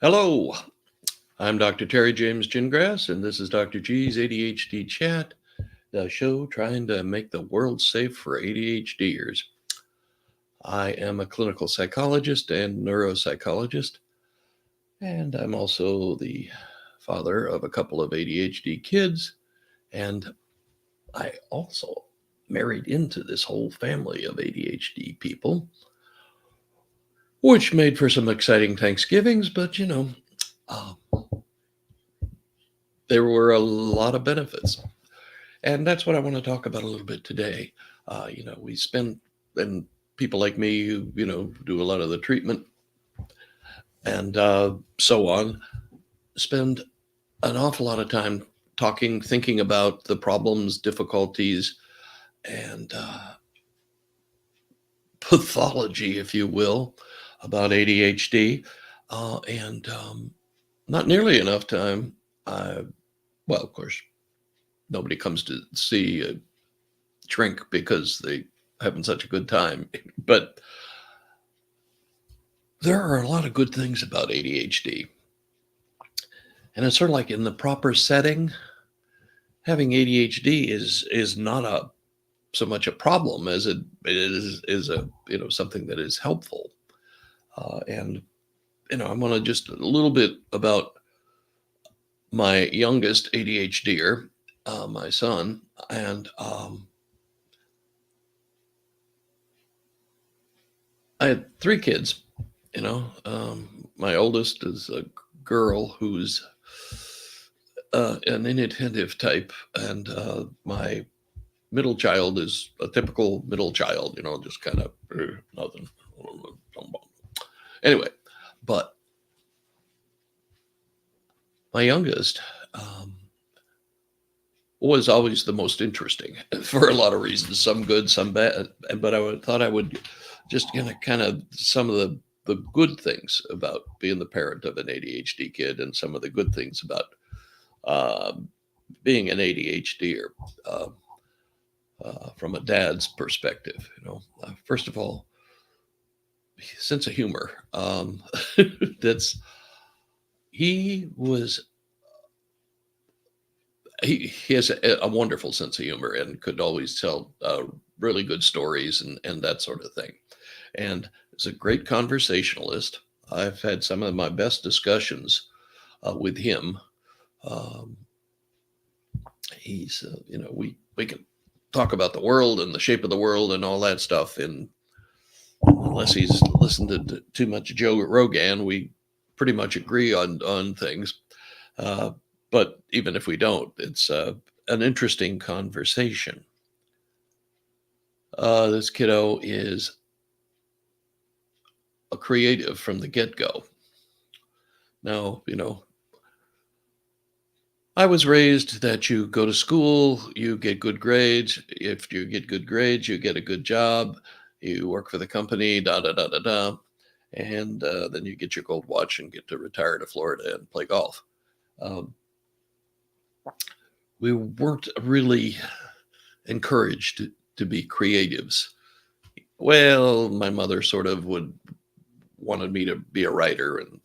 Hello, I'm Dr. Terry James Gingrass, and this is Dr. G's ADHD Chat, the show trying to make the world safe for ADHDers. I am a clinical psychologist and neuropsychologist, and I'm also the father of a couple of ADHD kids, and I also married into this whole family of ADHD people, which made for some exciting Thanksgivings, but uh, there were a lot of benefits. And that's what I want to talk about a little bit today. We spend, and people like me who, do a lot of the treatment and so on, spend an awful lot of time talking, thinking about the problems, difficulties, and pathology, if you will, about ADHD. And not nearly enough time. Well, of course, nobody comes to see a shrink because they having such a good time. But there are a lot of good things about ADHD. And it's sort of like in the proper setting, having ADHD is not a so much a problem as it is a something that is helpful. And I want to just a little bit about my youngest ADHDer, my son, and I had three kids. My oldest is a girl who's an inattentive type, and my middle child is a typical middle child. Just kind of nothing. Anyway, but my youngest was always the most interesting for a lot of reasons, some good, some bad. But thought I would just kind of some of the good things about being the parent of an ADHD kid, and some of the good things about being an ADHDer from a dad's perspective. First of all, sense of humor. That's he was he has a wonderful sense of humor and could always tell really good stories and that sort of thing. And is a great conversationalist. I've had some of my best discussions with him. Um, he's, we can talk about the world and the shape of the world and all that stuff. And unless he's listened to too much Joe Rogan, we pretty much agree on things. But even if we don't, it's an interesting conversation. This kiddo is a creative from the get-go. Now, I was raised that you go to school, you get good grades. If you get good grades, you get a good job. You work for the company, da da da da da, and then you get your gold watch and get to retire to Florida and play golf. Um, we weren't really encouraged to be creatives. Well, my mother sort of wanted me to be a writer, and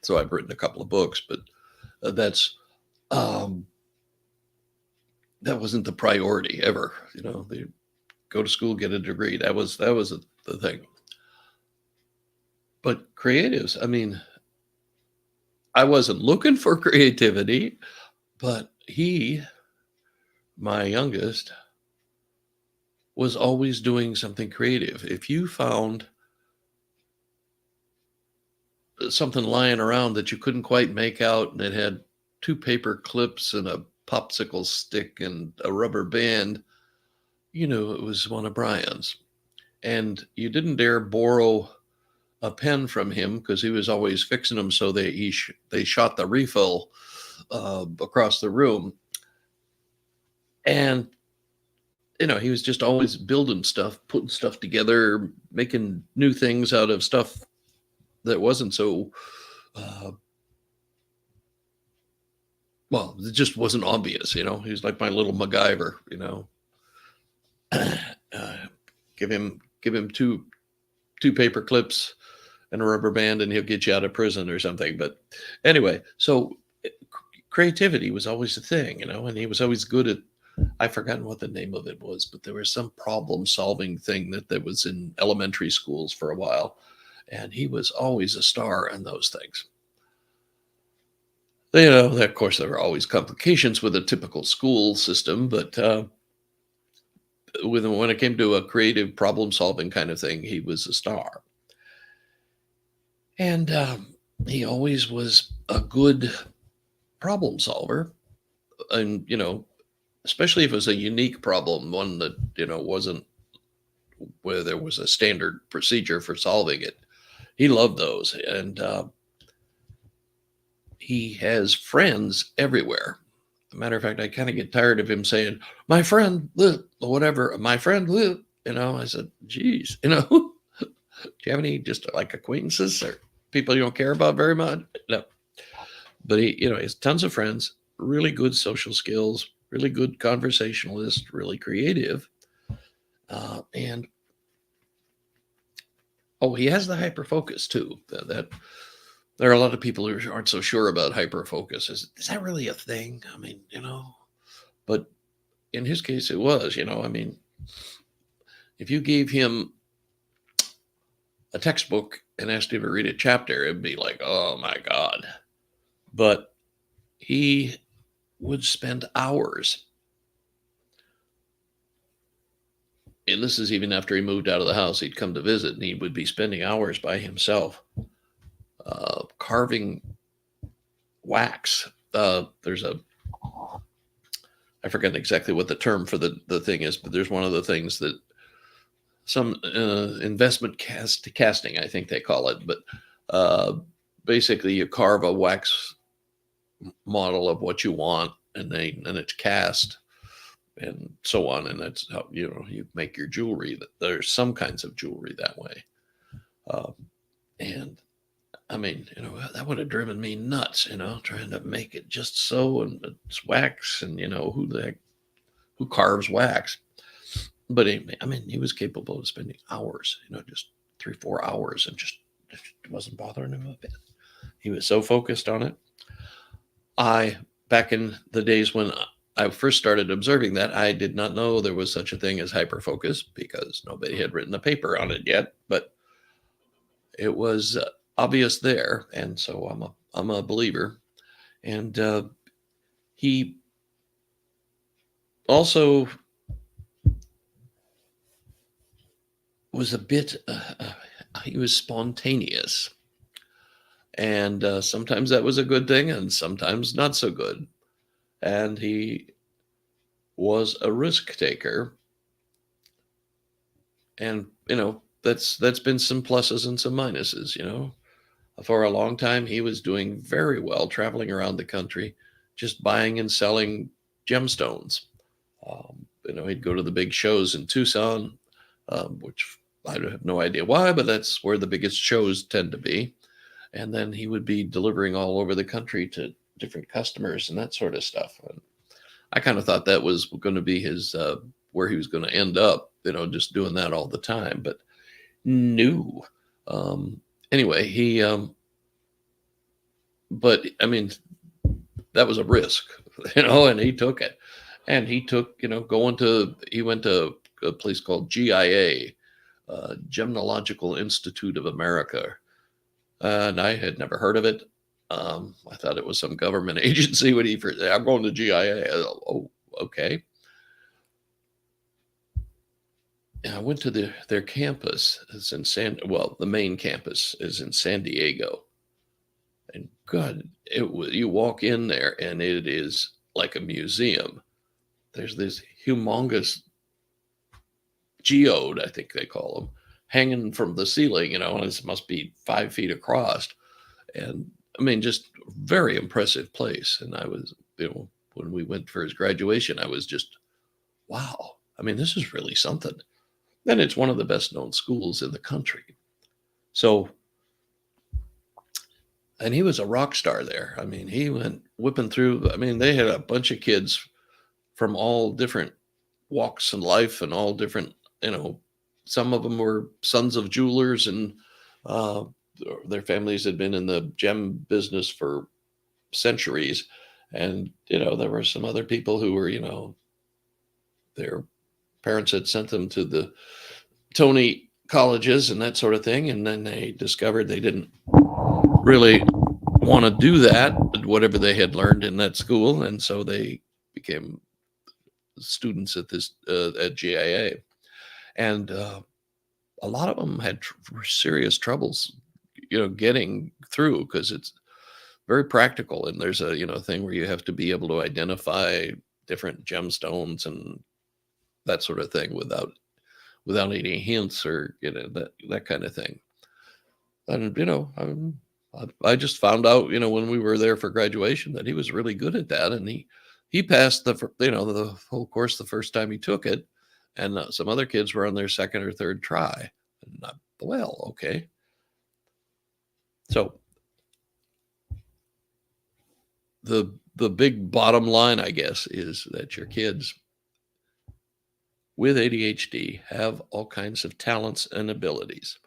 so I've written a couple of books, but um, that wasn't the priority ever. They go to school, get a degree. That was the thing. But creatives, I mean, I wasn't looking for creativity, but my youngest, was always doing something creative. If you found something lying around that you couldn't quite make out, and it had two paper clips and a popsicle stick and a rubber band, you knew it was one of Brian's. And you didn't dare borrow a pen from him because he was always fixing them so they shot the refill across the room. And he was just always building stuff, putting stuff together, making new things out of stuff that wasn't so well, it just wasn't obvious. He was like my little MacGyver. Give him two paper clips and a rubber band and he'll get you out of prison or something. But anyway, so creativity was always a thing, and he was always good at, I've forgotten what the name of it was, but there was some problem solving thing that was in elementary schools for a while. And he was always a star in those things. Of course, there were always complications with a typical school system, but when it came to a creative problem solving kind of thing, he was a star. And he always was a good problem solver. And, especially if it was a unique problem, one that, wasn't where there was a standard procedure for solving it. He loved those. And he has friends everywhere. As a matter of fact, I kind of get tired of him saying, my friend, or whatever, my friend, I said, geez, do you have any just like acquaintances or people you don't care about very much? No. But he has tons of friends, really good social skills, really good conversationalist, really creative. And he has the hyper focus too. That there are a lot of people who aren't so sure about hyper focus. Is that really a thing? I mean, but in his case, it was. If you gave him a textbook and asked him to read a chapter, it'd be like, oh my God. But he would spend hours. And this is even after he moved out of the house. He'd come to visit and he would be spending hours by himself carving wax. I forget exactly what the term for the thing is, but there's one of the things that some investment casting, I think they call it. But basically you carve a wax model of what you want and it's cast and so on. And that's how, you make your jewelry. There's some kinds of jewelry that way. And I mean, that would have driven me nuts, trying to make it just so, and it's wax and, who carves wax? But he was capable of spending hours, just 3-4 hours and just it wasn't bothering him a bit. He was so focused on it. Back in the days when I first started observing that, I did not know there was such a thing as hyperfocus because nobody had written a paper on it yet, but it was obvious there. And so I'm a believer. And he also was a bit, he was spontaneous. And sometimes that was a good thing and sometimes not so good. And he was a risk taker. And, that's been some pluses and some minuses, For a long time, he was doing very well traveling around the country, just buying and selling gemstones. He'd go to the big shows in Tucson, which I have no idea why, but that's where the biggest shows tend to be. And then he would be delivering all over the country to different customers and that sort of stuff. And I kind of thought that was going to be his, where he was going to end up, just doing that all the time. But no. Anyway, but I mean, that was a risk, and he took it. And he took, he went to a place called GIA, Gymnological Institute of America. And I had never heard of it. I thought it was some government agency when he first said, I'm going to GIA. Oh, okay. And I went to their campus. It's in the main campus is in San Diego. And God, you walk in there and it is like a museum. There's this humongous geode, I think they call them, hanging from the ceiling, and this must be 5 feet across. And I mean, just very impressive place. And I was, when we went for his graduation, I was just, wow. I mean, this is really something. And it's one of the best known schools in the country. So, and he was a rock star there. I mean, he went whipping through. I mean, they had a bunch of kids from all different walks in life and all different, some of them were sons of jewelers and their families had been in the gem business for centuries. And, there were some other people who were, their parents had sent them to the Tony colleges and that sort of thing. And then they discovered they didn't really want to do that, whatever they had learned in that school. And so they became students at at GIA. And a lot of them had serious troubles, getting through, because it's very practical. And there's a, thing where you have to be able to identify different gemstones and that sort of thing without any hints or, that kind of thing. And, I just found out, when we were there for graduation, that he was really good at that. And he passed the whole course the first time he took it. And some other kids were on their second or third try. And well, okay. So the big bottom line, I guess, is that your kids with ADHD have all kinds of talents and abilities.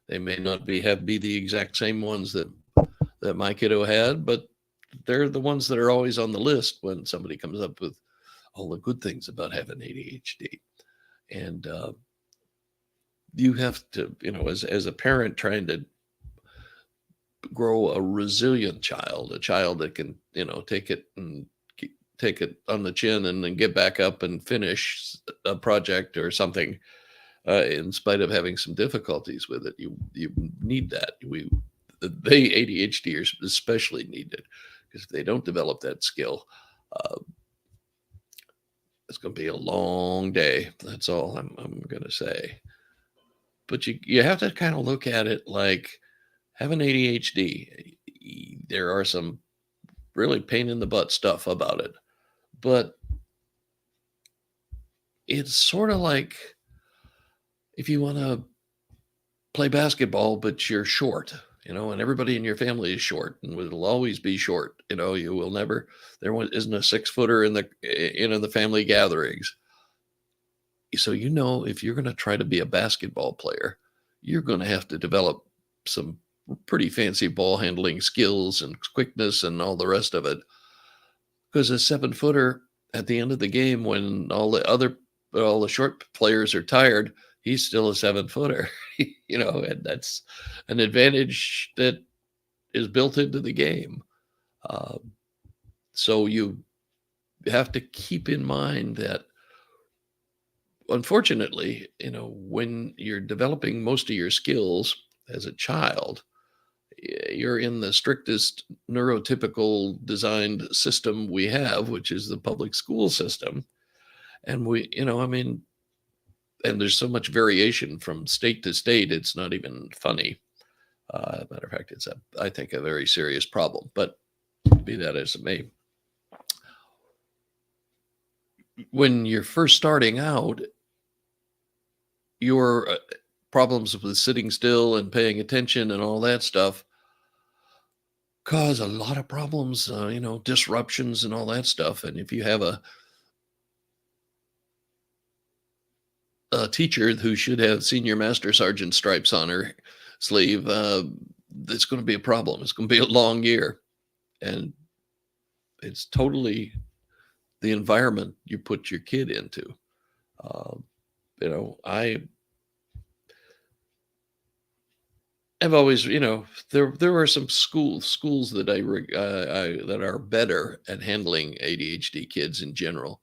They may not be the exact same ones that my kiddo had, but they're the ones that are always on the list when somebody comes up with all the good things about having ADHD. And you have to, as a parent trying to grow a resilient child, a child that can, take it on the chin and then get back up and finish a project or something, in spite of having some difficulties with it. You need that. They ADHDers especially need it, because if they don't develop that skill, it's going to be a long day. That's all I'm going to say. But you have to kind of look at it like having ADHD. There are some really pain in the butt stuff about it, but it's sort of like if you want to play basketball, but you're short, and everybody in your family is short and will always be short. You will never, there isn't a 6-footer in the family gatherings. So, if you're going to try to be a basketball player, you're going to have to develop some pretty fancy ball handling skills and quickness and all the rest of it. Because a 7-footer at the end of the game, when all the short players are tired, he's still a 7-footer, and that's an advantage that is built into the game. So you have to keep in mind that, unfortunately, when you're developing most of your skills as a child, you're in the strictest neurotypical designed system we have, which is the public school system. And and there's so much variation from state to state, it's not even funny. Matter of fact, it's I think, a very serious problem, but be that as it may. When you're first starting out, your problems with sitting still and paying attention and all that stuff cause a lot of problems, disruptions and all that stuff. And if you have a teacher who should have senior master sergeant stripes on her sleeve, it's going to be a problem. It's going to be a long year. And it's totally the environment you put your kid into. I've always, there are some schools that that are better at handling ADHD kids in general,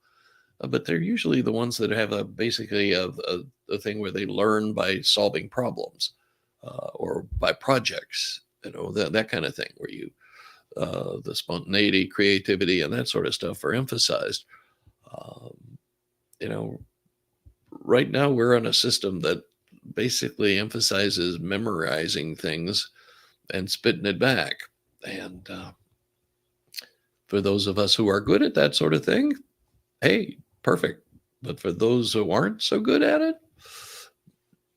but they're usually the ones that have basically a thing where they learn by solving problems, or by projects, that kind of thing, where the spontaneity, creativity, and that sort of stuff are emphasized. Right now we're on a system that basically emphasizes memorizing things and spitting it back. And for those of us who are good at that sort of thing, hey, perfect. But for those who aren't so good at it,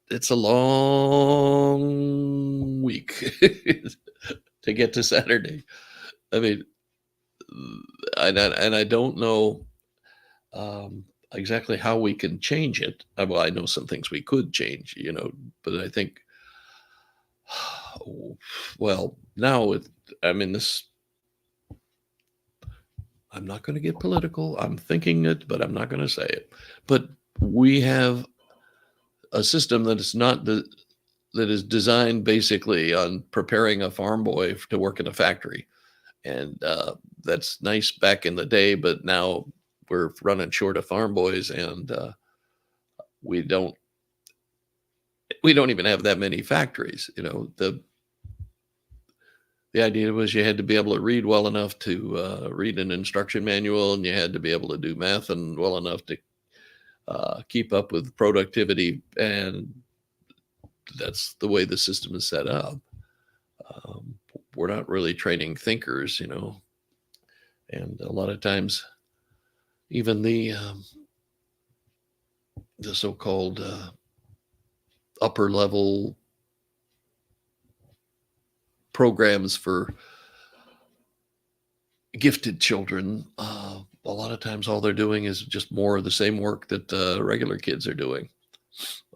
it's a long week to get to Saturday. I mean, and I don't know exactly how we can change it. Well, I know some things we could change, but I think Well, now with, I mean, this, I'm not going to get political. I'm thinking it, but I'm not going to say it. But we have a system that is not that is designed basically on preparing a farm boy to work in a factory, and that's nice back in the day. But now we're running short of farm boys, and we don't we don't even have that many factories. The idea was you had to be able to read well enough to read an instruction manual, and you had to be able to do math and well enough to keep up with productivity, and that's the way the system is set up. Um, we're not really training thinkers, and a lot of times, even the so-called upper level programs for gifted children, a lot of times all they're doing is just more of the same work that regular kids are doing.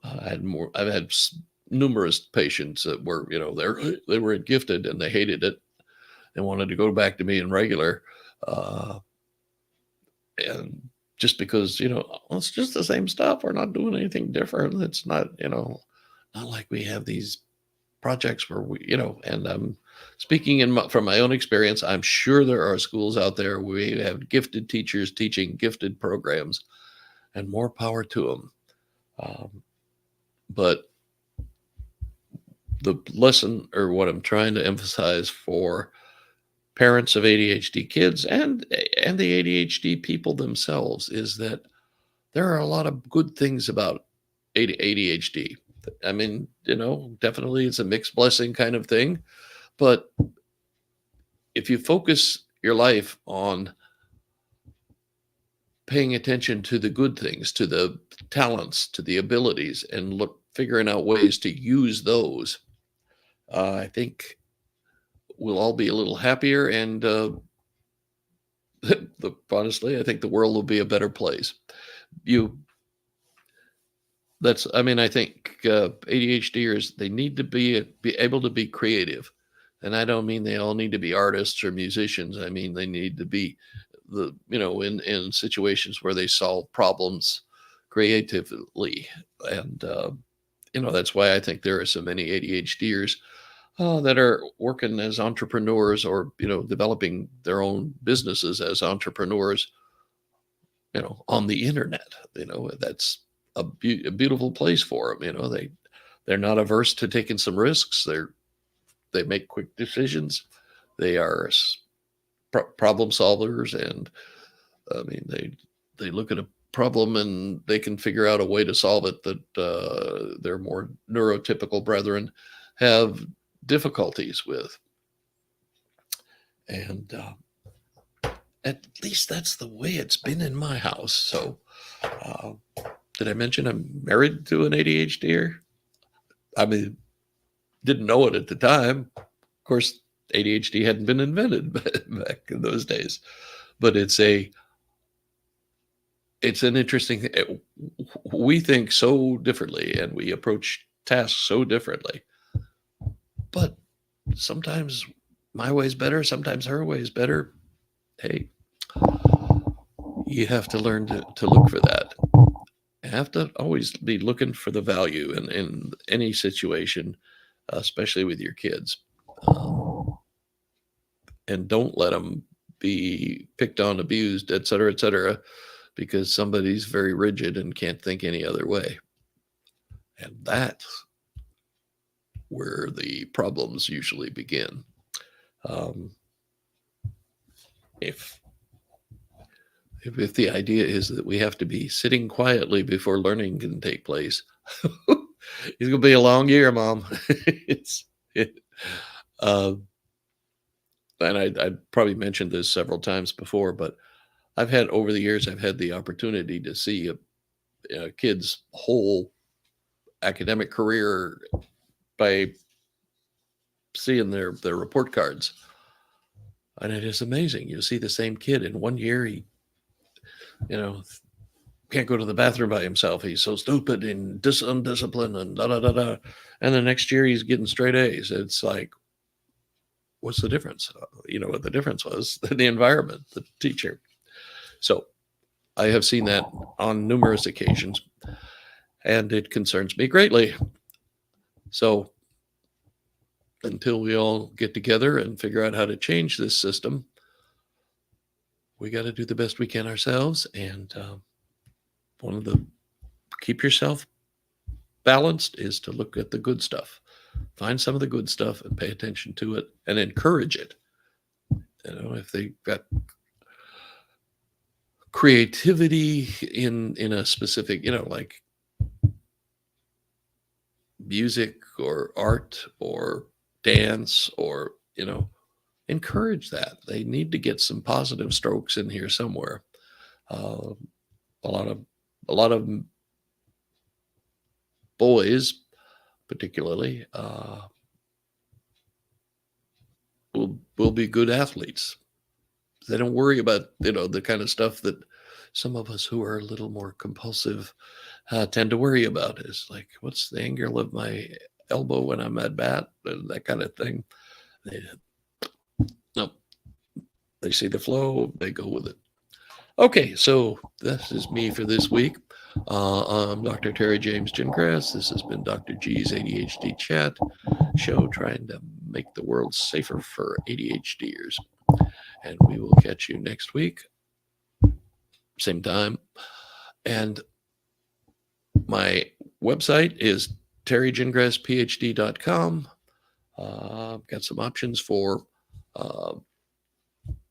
I've had numerous patients that were, they were gifted and they hated it and wanted to go back to being regular. Uh, and just because, it's just the same stuff. We're not doing anything different. It's not, not like we have these projects where and I'm speaking from my own experience. I'm sure there are schools out there where we have gifted teachers teaching gifted programs, and more power to them. But the lesson, or what I'm trying to emphasize for parents of ADHD kids and the ADHD people themselves, is that there are a lot of good things about ADHD. I mean, definitely it's a mixed blessing kind of thing. But if you focus your life on paying attention to the good things, to the talents, to the abilities, and figuring out ways to use those, I think we'll all be a little happier, and honestly, I think the world will be a better place. I think ADHDers, they need to be able to be creative. And I don't mean they all need to be artists or musicians. I mean, they need to be in situations where they solve problems creatively. And, that's why I think there are so many ADHDers that are working as entrepreneurs, or, developing their own businesses as entrepreneurs, on the internet. That's a beautiful place for them. They're not averse to taking some risks. They make quick decisions. They are problem solvers, and I mean, they look at a problem and they can figure out a way to solve it that their more neurotypical brethren have difficulties with. And at least that's the way it's been in my house. So, did I mention I'm married to an ADHDer? I mean, didn't know it at the time. Of course, ADHD hadn't been invented back in those days, but it's an interesting thing. We think so differently, and we approach tasks so differently. But sometimes my way is better. Sometimes her way is better. Hey, you have to learn to look for that. You have to always be looking for the value in any situation, especially with your kids. And don't let them be picked on, abused, et cetera, because somebody's very rigid and can't think any other way. And that's where the problems usually begin. If the idea is that we have to be sitting quietly before learning can take place, it's going to be a long year, Mom. And I probably mentioned this several times before, but over the years, I've had the opportunity to see a kid's whole academic career by seeing their report cards. And it is amazing. You see the same kid in 1 year, he, can't go to the bathroom by himself. He's so stupid and undisciplined and da da da da. And the next year he's getting straight A's. It's like, what's the difference? What the difference was? The environment, the teacher. So I have seen that on numerous occasions, and it concerns me greatly. So until we all get together and figure out how to change this system, we got to do the best we can ourselves. And one of the keep yourself balanced is to look at the good stuff. Find some of the good stuff and pay attention to it and encourage it. If they got creativity in a specific, like music or art or dance or, encourage that. They need to get some positive strokes in here somewhere. A lot of boys, particularly, will be good athletes. They don't worry about the kind of stuff that some of us who are a little more compulsive tend to worry about. Is like, what's the angle of my elbow when I'm at bat, and that kind of thing. They see the flow, they go with it. Okay, so this is me for this week. I'm Dr. Terry James Gingras. This has been Dr. G's ADHD Chat show, trying to make the world safer for ADHDers. And we will catch you next week, same time. And my website is terrygingrasphd.com. I've got some options for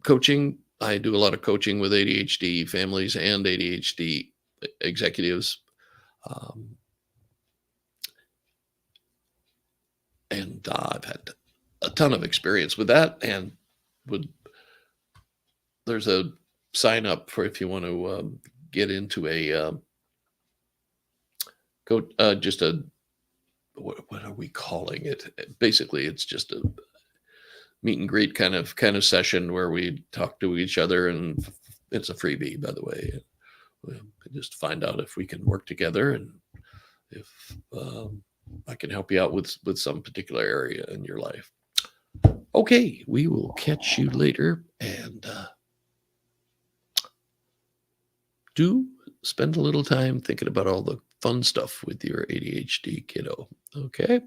coaching. I do a lot of coaching with ADHD families and ADHD executives. And I've had a ton of experience with that, and there's a sign up for if you want to get into a what are we calling it? Basically, it's just a meet and greet kind of session where we talk to each other, and it's a freebie, by the way. We'll just find out if we can work together and if I can help you out with some particular area in your life. Okay, we will catch you later, and do spend a little time thinking about all the fun stuff with your ADHD kiddo. Okay?